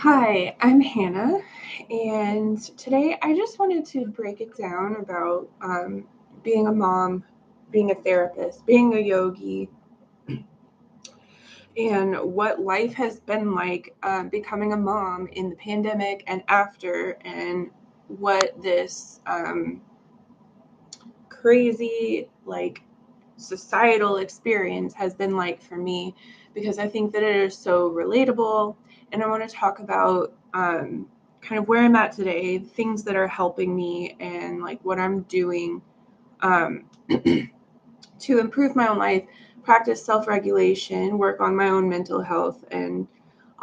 Hi, I'm Hannah, and today I just wanted to break it down about being a mom, being a therapist, being a yogi, and what life has been like becoming a mom in the pandemic and after, and what this crazy, societal experience has been like for me, because I think that it is so relatable. And I want to talk about kind of where I'm at today, things that are helping me, and like what I'm doing um, to improve my own life, practice self regulation, work on my own mental health, and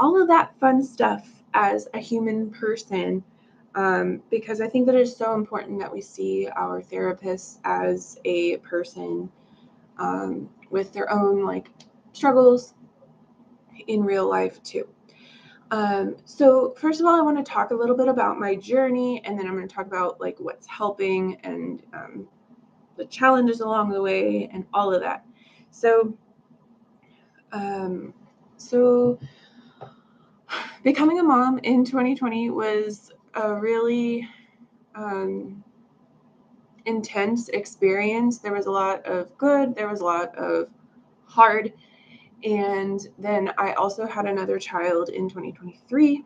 all of that fun stuff as a human person. Because I think that it's so important that we see our therapists as a person with their own struggles in real life too. So first of all, I want to talk a little bit about my journey, and then I'm going to talk about like what's helping and the challenges along the way and all of that. So, um, so becoming a mom in 2020 was a really intense experience. There was a lot of good, there was a lot of hard. And then I also had another child in 2023.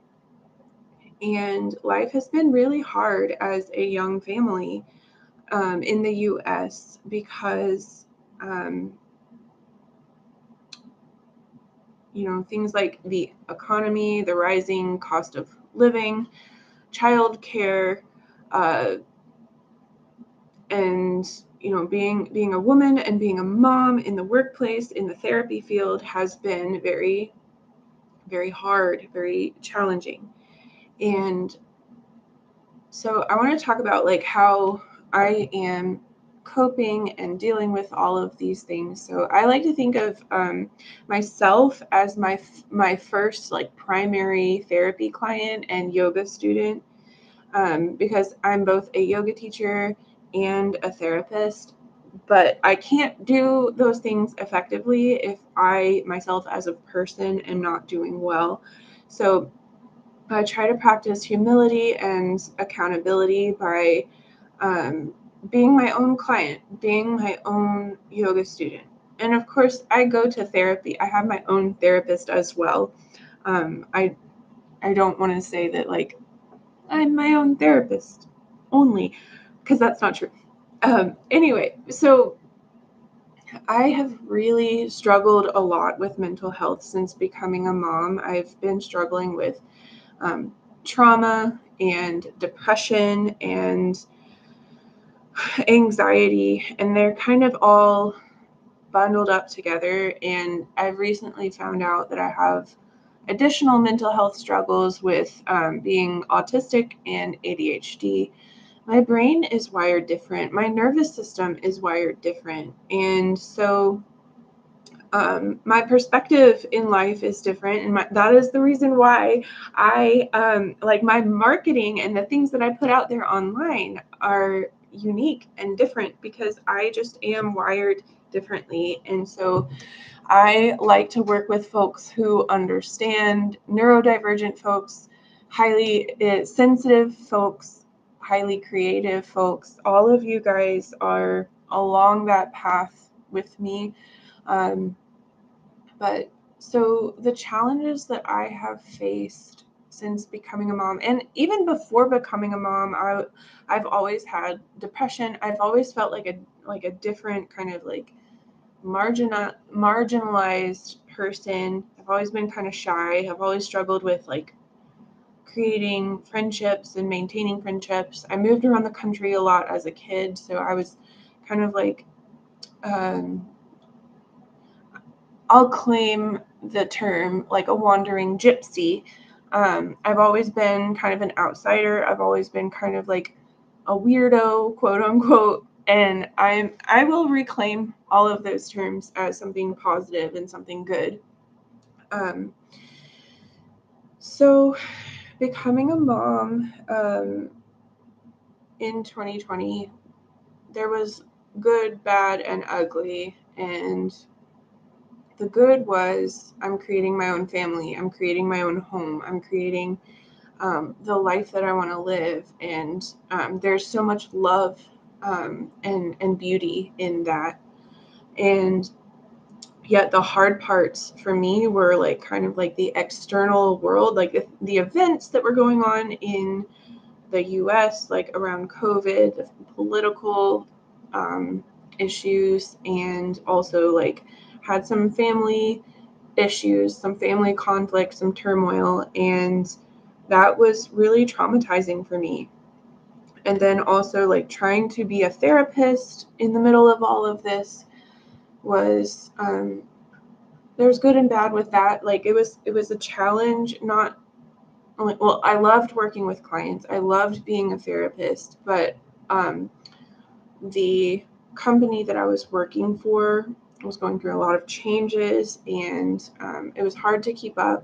And life has been really hard as a young family in the US because, um, things like the economy, the rising cost of living, childcare, uh, and being a woman and being a mom in the workplace, in the therapy field, has been very, very hard, very challenging. And so I want to talk about like how I am coping and dealing with all of these things. So I like to think of myself as my first like primary therapy client and yoga student, because I'm both a yoga teacher and a therapist. But I can't do those things effectively if I myself as a person am not doing well. So I try to practice humility and accountability by um, being my own client, being my own yoga student. And of course, I go to therapy. I have my own therapist as well. I don't want to say that like I'm my own therapist only, because that's not true. Anyway, so I have really struggled a lot with mental health since becoming a mom. I've been struggling with um, trauma and depression and anxiety, and they're kind of all bundled up together. And I've recently found out that I have additional mental health struggles with being autistic and ADHD. My brain is wired different. My nervous system is wired different. And so my perspective in life is different, and that is the reason why I like my marketing and the things that I put out there online are unique and different, because I just am wired differently. And so I like to work with folks who understand, neurodivergent folks, highly sensitive folks, highly creative folks. All of you guys are along that path with me. Um, but so the challenges that I have faced since becoming a mom, and even before becoming a mom, I've always had depression. I've always felt like a different kind of like marginalized person. I've always been kind of shy. I've always struggled with like creating friendships and maintaining friendships. I moved around the country a lot as a kid, so I was kind of like um, I'll claim the term like a wandering gypsy. I've always been kind of an outsider. I've always been kind of like a weirdo, quote unquote. And I will reclaim all of those terms as something positive and something good. Um, so becoming a mom in 2020, there was good, bad, and ugly. And the good was I'm creating my own family. I'm creating my own home. I'm creating the life that I want to live. And there's so much love and beauty in that. And yet the hard parts for me were like kind of like the external world, like the events that were going on in the US, like around COVID, the political issues, and also like had some family issues, some family conflict, some turmoil, and that was really traumatizing for me. And then also like trying to be a therapist in the middle of all of this was there's good and bad with that. Like it was a challenge. Not only, well, I loved working with clients, I loved being a therapist, but the company that I was working for was going through a lot of changes, and it was hard to keep up.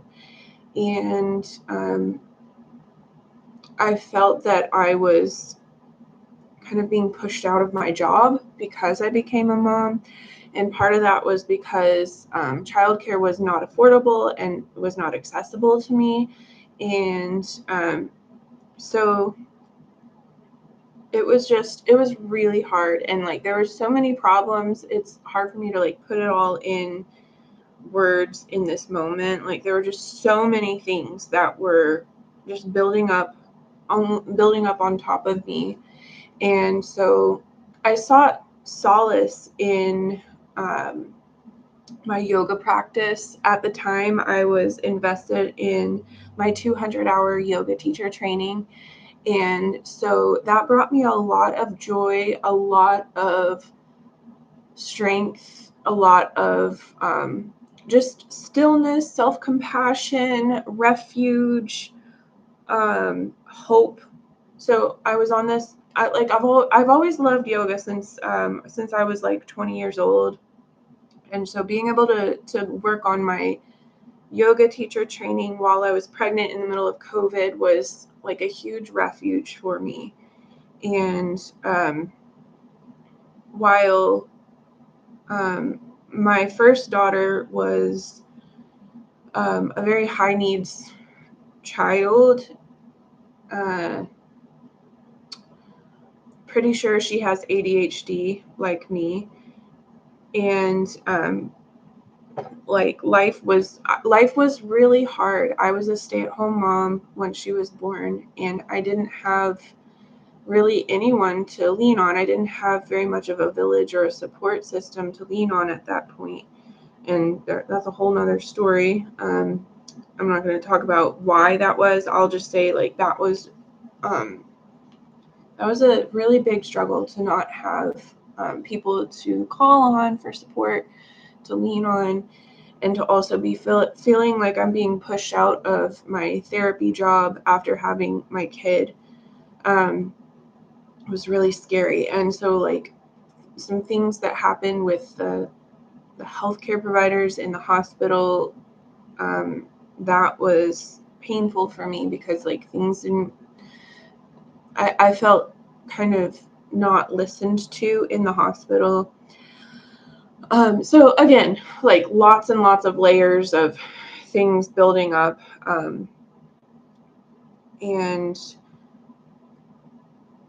And I felt that I was kind of being pushed out of my job because I became a mom. And part of that was because childcare was not affordable and was not accessible to me. And so it was really hard. And like there were so many problems. It's hard for me to like put it all in words in this moment. Like there were just so many things that were just building up on top of me. And so I sought solace in my yoga practice. At the time, I was invested in my 200-hour yoga teacher training. And so that brought me a lot of joy, a lot of strength, a lot of just stillness, self-compassion, refuge, hope. So I was on this. I've always loved yoga since I was like 20 years old, and so being able to work on my yoga teacher training while I was pregnant in the middle of COVID was like a huge refuge for me. And while my first daughter was a very high needs child, pretty sure she has ADHD like me, and like life was really hard. I was a stay-at-home mom when she was born, and I didn't have really anyone to lean on. I didn't have very much of a village or a support system to lean on at that point. And that's a whole nother story. I'm not going to talk about why that was. I'll just say like that was a really big struggle to not have people to call on for support, to lean on, and to also be feeling like I'm being pushed out of my therapy job after having my kid. Was really scary. And so like some things that happened with the healthcare providers in the hospital, that was painful for me because like things didn't, I felt kind of not listened to in the hospital. So again, like lots and lots of layers of things building up. And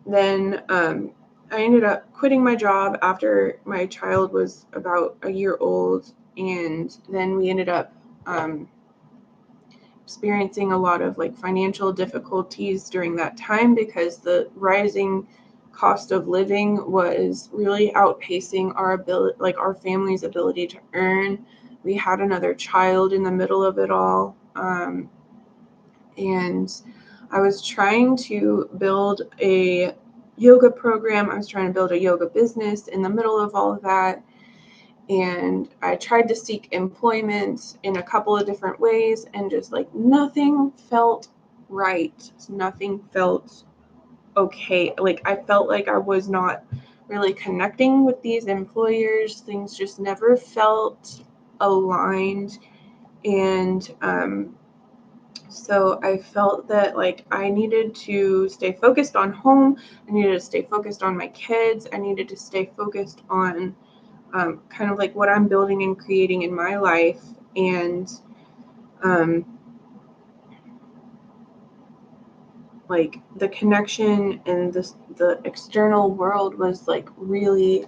then I ended up quitting my job after my child was about a year old. And then we ended up experiencing a lot of like financial difficulties during that time because the rising cost of living was really outpacing our ability, like our family's ability to earn. We had another child in the middle of it all. And I was trying to build a yoga program. I was trying to build a yoga business in the middle of all of that. And I tried to seek employment in a couple of different ways, and just like nothing felt right. Nothing felt okay. Like I felt like I was not really connecting with these employers. Things just never felt aligned. And so I felt that like I needed to stay focused on home. I needed to stay focused on my kids. I needed to stay focused on kind of like what I'm building and creating in my life. And like the connection and the external world was like really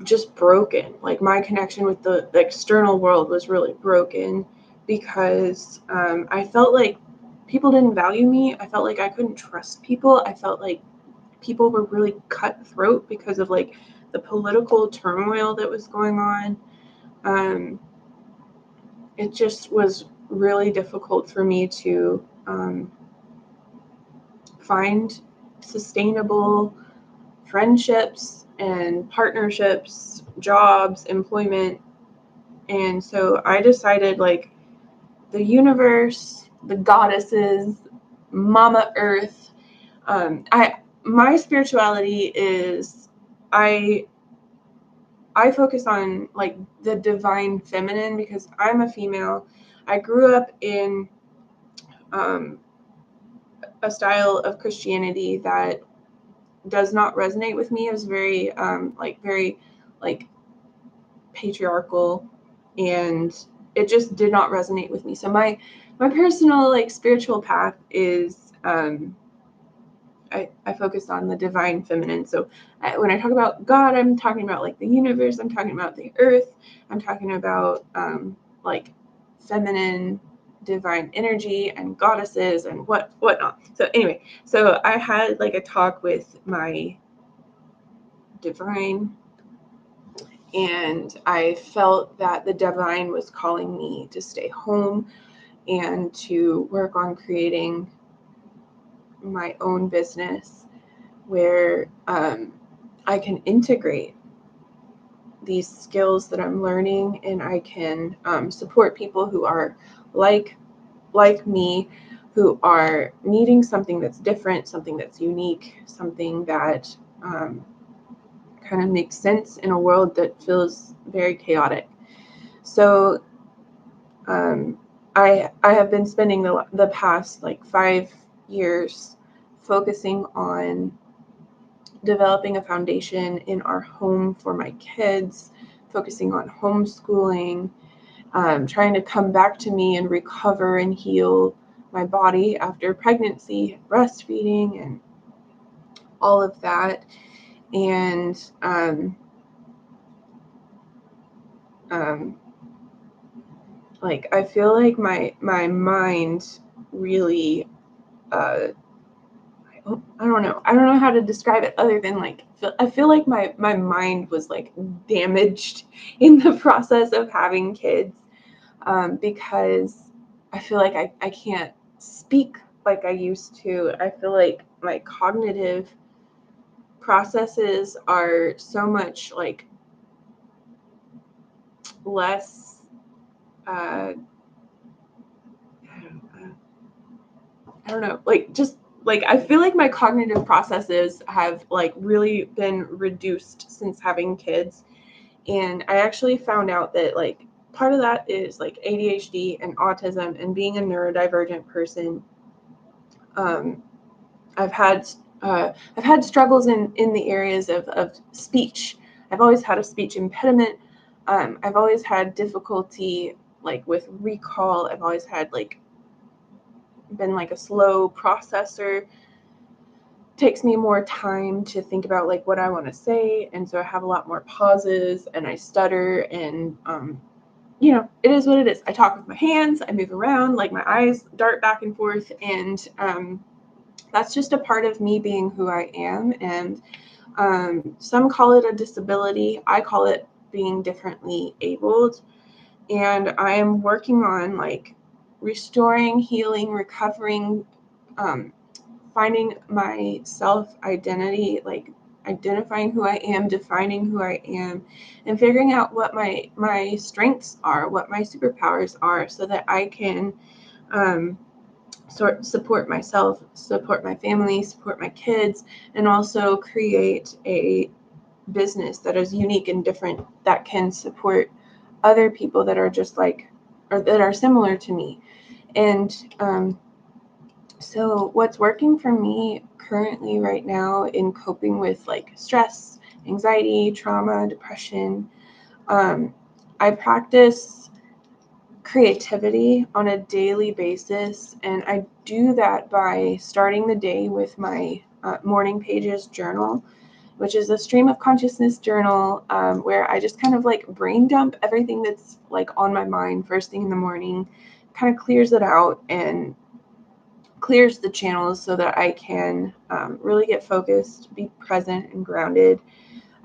just broken. Like my connection with the external world was really broken because I felt like people didn't value me. I felt like I couldn't trust people. I felt like people were really cutthroat because of like the political turmoil that was going on. It just was really difficult for me to find sustainable friendships and partnerships, jobs, employment. And so I decided like the universe, the goddesses, Mama Earth. My spirituality is I focus on like the divine feminine because I'm a female. I grew up in a style of Christianity that does not resonate with me. It was very very patriarchal, and it just did not resonate with me. So my personal like spiritual path is I focus on the divine feminine. So when I talk about God, I'm talking about like the universe, I'm talking about the earth, I'm talking about like feminine divine energy and goddesses and whatnot. So anyway, so I had like a talk with my divine, and I felt that the divine was calling me to stay home and to work on creating my own business where I can integrate these skills that I'm learning, and I can support people who are like me, who are needing something that's different, something that's unique, something that kind of makes sense in a world that feels very chaotic. So I have been spending the past like 5 years focusing on developing a foundation in our home for my kids, focusing on homeschooling, trying to come back to me and recover and heal my body after pregnancy, breastfeeding, and all of that. And like I feel like my mind really I don't know how to describe it other than like I feel like my mind was like damaged in the process of having kids, because I feel like I can't speak like I used to. I feel like my cognitive processes are so much like less I don't know, like just like I feel like my cognitive processes have like really been reduced since having kids. And I actually found out that like part of that is like ADHD and autism and being a neurodivergent person. Um, I've had struggles in the areas of speech. I've always had a speech impediment. I've always had difficulty like with recall. I've always had like been like a slow processor. Takes me more time to think about like what I want to say, and so I have a lot more pauses and I stutter, and it is what it is. I talk with my hands, I move around, like my eyes dart back and forth, and that's just a part of me being who I am. And some call it a disability. I call it being differently abled, and I am working on like restoring, healing, recovering, finding my self-identity, like identifying who I am, defining who I am, and figuring out what my strengths are, what my superpowers are, so that I can support myself, support my family, support my kids, and also create a business that is unique and different that can support other people that are just like or that are similar to me. And so what's working for me currently right now in coping with like stress anxiety, trauma, depression. I practice creativity on a daily basis, and I do that by starting the day with my morning pages journal, which is a stream of consciousness journal, where I just kind of like brain dump everything that's like on my mind first thing in the morning, kind of clears it out and clears the channels so that I can really get focused, be present and grounded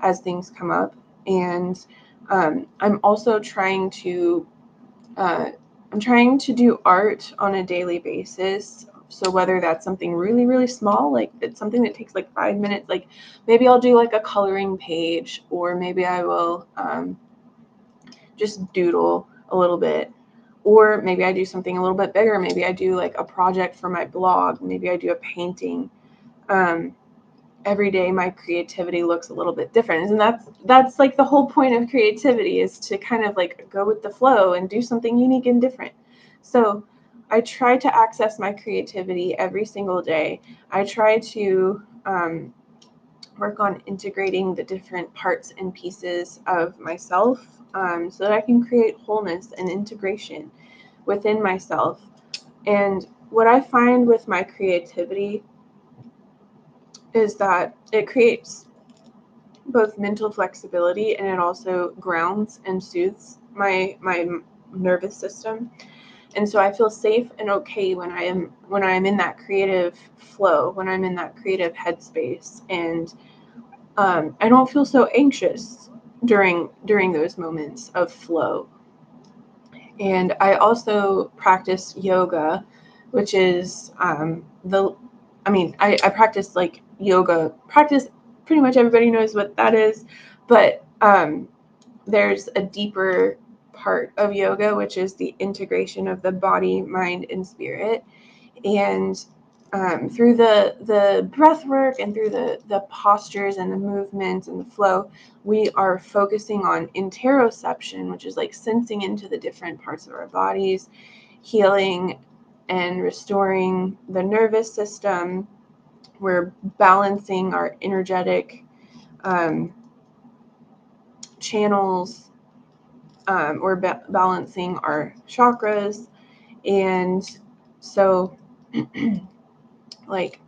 as things come up. And I'm also trying to do art on a daily basis. So whether that's something really, really small, like it's something that takes like 5 minutes, like maybe I'll do like a coloring page, or maybe I will just doodle a little bit, or maybe I do something a little bit bigger. Maybe I do like a project for my blog. Maybe I do a painting. Every day my creativity looks a little bit different, and that's like the whole point of creativity, is to kind of like go with the flow and do something unique and different. So I try to access my creativity every single day. I try to work on integrating the different parts and pieces of myself, so that I can create wholeness and integration within myself. And what I find with my creativity is that it creates both mental flexibility, and it also grounds and soothes my nervous system. And so I feel safe and okay when I'm in that creative flow, when I'm in that creative headspace, and I don't feel so anxious during those moments of flow. And I also practice yoga, which is I practice like yoga practice. Pretty much everybody knows what that is, but there's a deeper part of yoga, which is the integration of the body, mind, and spirit. And through the breath work and through the postures and the movements and the flow, we are focusing on interoception, which is like sensing into the different parts of our bodies, healing and restoring the nervous system. We're balancing our energetic channels. We're balancing our chakras. And so like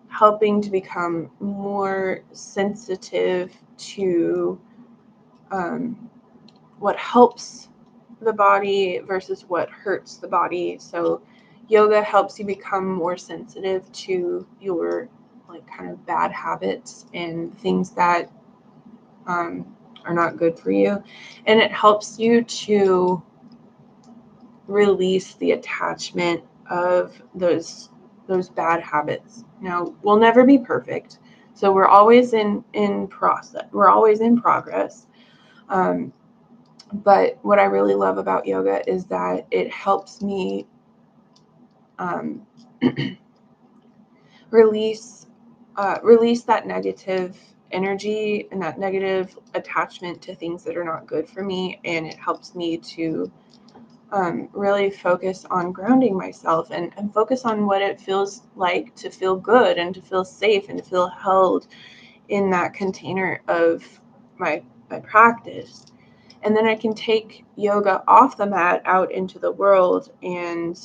helping to become more sensitive to what helps the body versus what hurts the body. So yoga helps you become more sensitive to your like kind of bad habits and things that are not good for you. And it helps you to release the attachment of those bad habits. Now, we'll never be perfect, so we're always in process. We're always in progress. But what I really love about yoga is that it helps me release that negative energy and that negative attachment to things that are not good for me, and it helps me to really focus on grounding myself and focus on what it feels like to feel good and to feel safe and to feel held in that container of my practice. And then I can take yoga off the mat out into the world and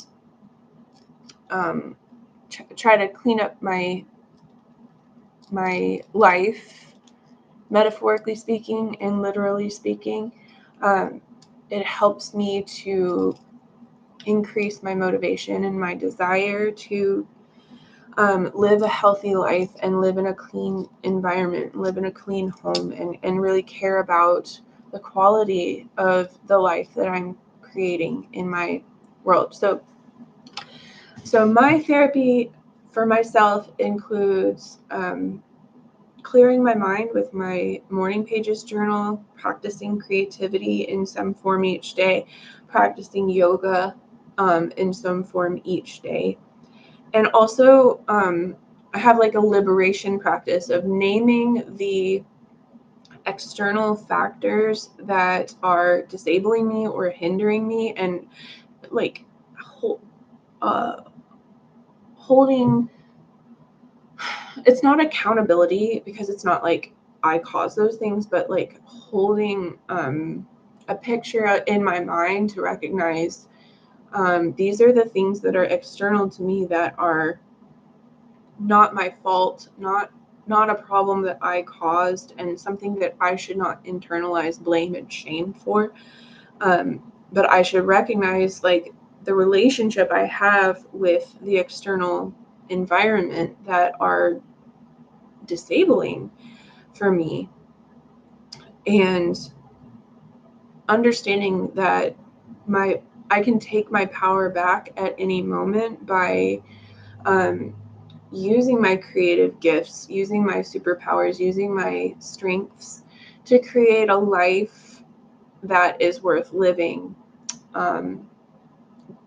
try to clean up my life, metaphorically speaking and literally speaking. It helps me to increase my motivation and my desire to live a healthy life and live in a clean environment, live in a clean home, and really care about the quality of the life that I'm creating in my world. So my therapy for myself includes clearing my mind with my morning pages journal, practicing creativity in some form each day, practicing yoga in some form each day. And also, I have like a liberation practice of naming the external factors that are disabling me or hindering me, and like holding, it's not accountability because it's not like I cause those things, but like holding a picture in my mind to recognize these are the things that are external to me that are not my fault, not a problem that I caused, and something that I should not internalize blame and shame for. But I should recognize like the relationship I have with the external environment that are disabling for me, and understanding that I can take my power back at any moment by using my creative gifts, using my superpowers, using my strengths to create a life that is worth living,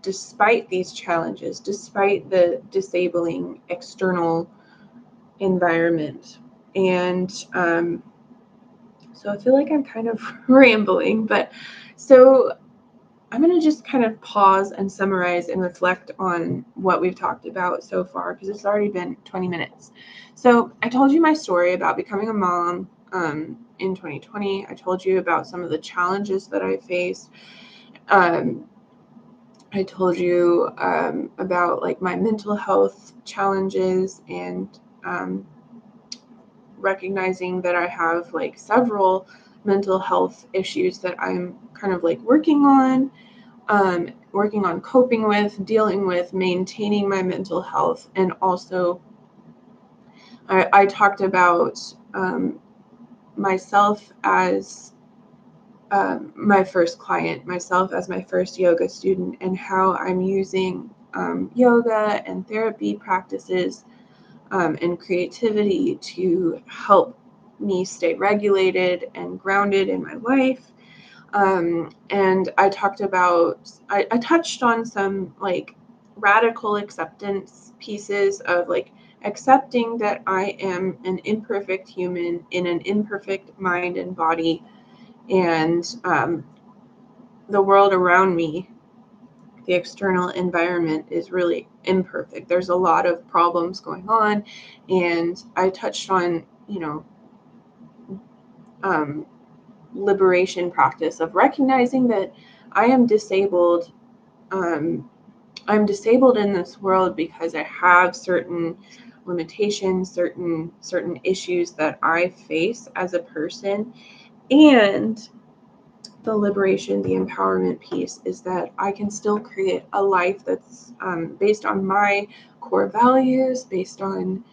despite these challenges, despite the disabling external environment. And so I feel like I'm kind of rambling, but so I'm going to just kind of pause and summarize and reflect on what we've talked about so far, because it's already been 20 minutes. So I told you my story about becoming a mom in 2020. I told you about some of the challenges that I faced. I told you about like my mental health challenges, and recognizing that I have like several mental health issues that I'm kind of like working on coping with, dealing with, maintaining my mental health. And also I talked about myself as my first client, myself as my first yoga student, and how I'm using yoga and therapy practices and creativity to help me stay regulated and grounded in my life. And I touched on some like radical acceptance pieces of like accepting that I am an imperfect human in an imperfect mind and body, and the world around me, the external environment, is really imperfect. There's a lot of problems going on, and I touched on, liberation practice of recognizing that I am disabled. I'm disabled in this world because I have certain limitations, certain issues that I face as a person. And the liberation, the empowerment piece is that I can still create a life that's based on my core values, based on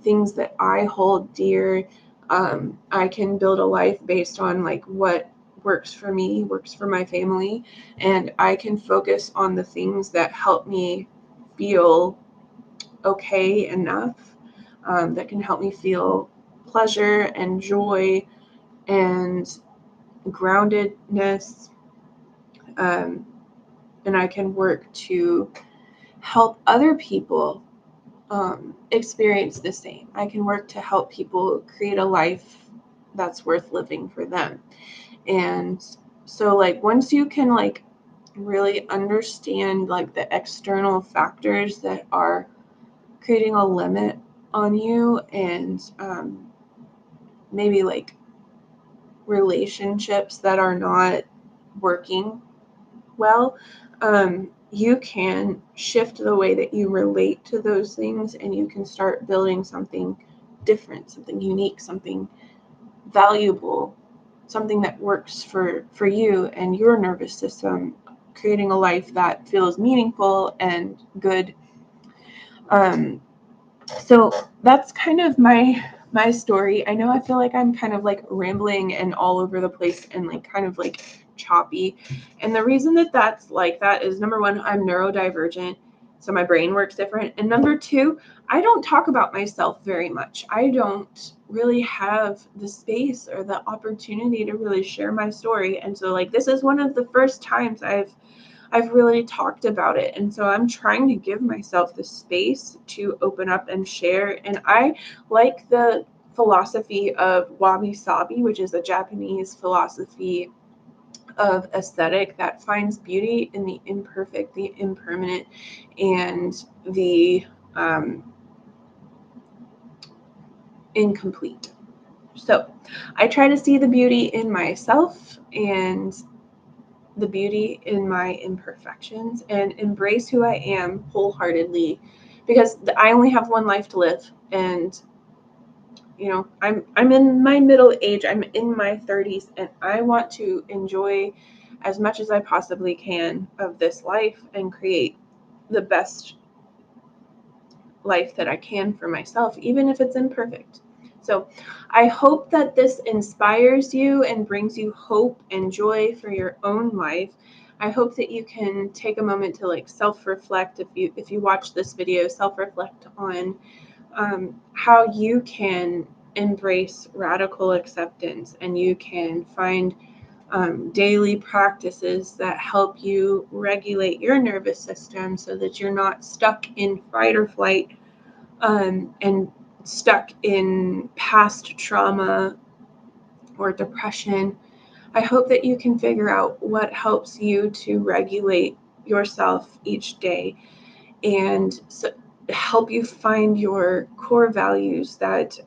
things that I hold dear. I can build a life based on like what works for me, works for my family, and I can focus on the things that help me feel okay enough, that can help me feel pleasure and joy and groundedness, and I can work to help other people experience the same. I can work to help people create a life that's worth living for them. And so like once you can like really understand like the external factors that are creating a limit on you, and maybe like relationships that are not working well, you can shift the way that you relate to those things, and you can start building something different, something unique, something valuable, something that works for you and your nervous system, creating a life that feels meaningful and good. So that's kind of my story. I know I feel like I'm kind of like rambling and all over the place and like kind of like choppy. And the reason that that's like that is, number one, I'm neurodivergent, so my brain works different. And number two, I don't talk about myself very much. I don't really have the space or the opportunity to really share my story. And so like this is one of the first times I've really talked about it. And so I'm trying to give myself the space to open up and share. And I like the philosophy of Wabi Sabi, which is a Japanese philosophy of aesthetic that finds beauty in the imperfect, the impermanent, and the incomplete. So I try to see the beauty in myself and the beauty in my imperfections and embrace who I am wholeheartedly, because I only have one life to live. And I'm in my middle age. I'm in my 30s, and I want to enjoy as much as I possibly can of this life and create the best life that I can for myself, even if it's imperfect. So I hope that this inspires you and brings you hope and joy for your own life. I hope that you can take a moment to self-reflect. If you watch this video, self-reflect on how you can embrace radical acceptance, and you can find daily practices that help you regulate your nervous system so that you're not stuck in fight or flight, and stuck in past trauma or depression. I hope that you can figure out what helps you to regulate yourself each day, and help you find your core values that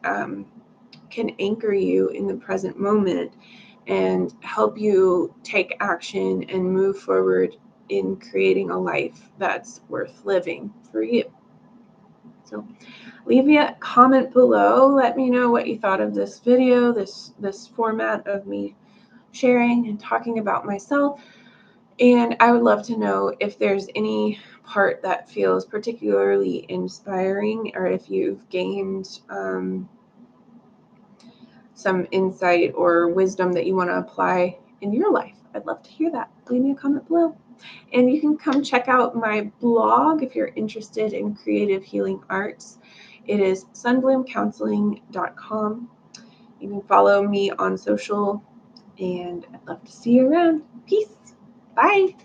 can anchor you in the present moment and help you take action and move forward in creating a life that's worth living for you. So leave me a comment below. Let me know what you thought of this video, this format of me sharing and talking about myself. And I would love to know if there's any part that feels particularly inspiring, or if you've gained some insight or wisdom that you want to apply in your life. I'd love to hear that. Leave me a comment below. And you can come check out my blog if you're interested in creative healing arts. It is sunbloomcounseling.com. You can follow me on social, and I'd love to see you around. Peace. Bye.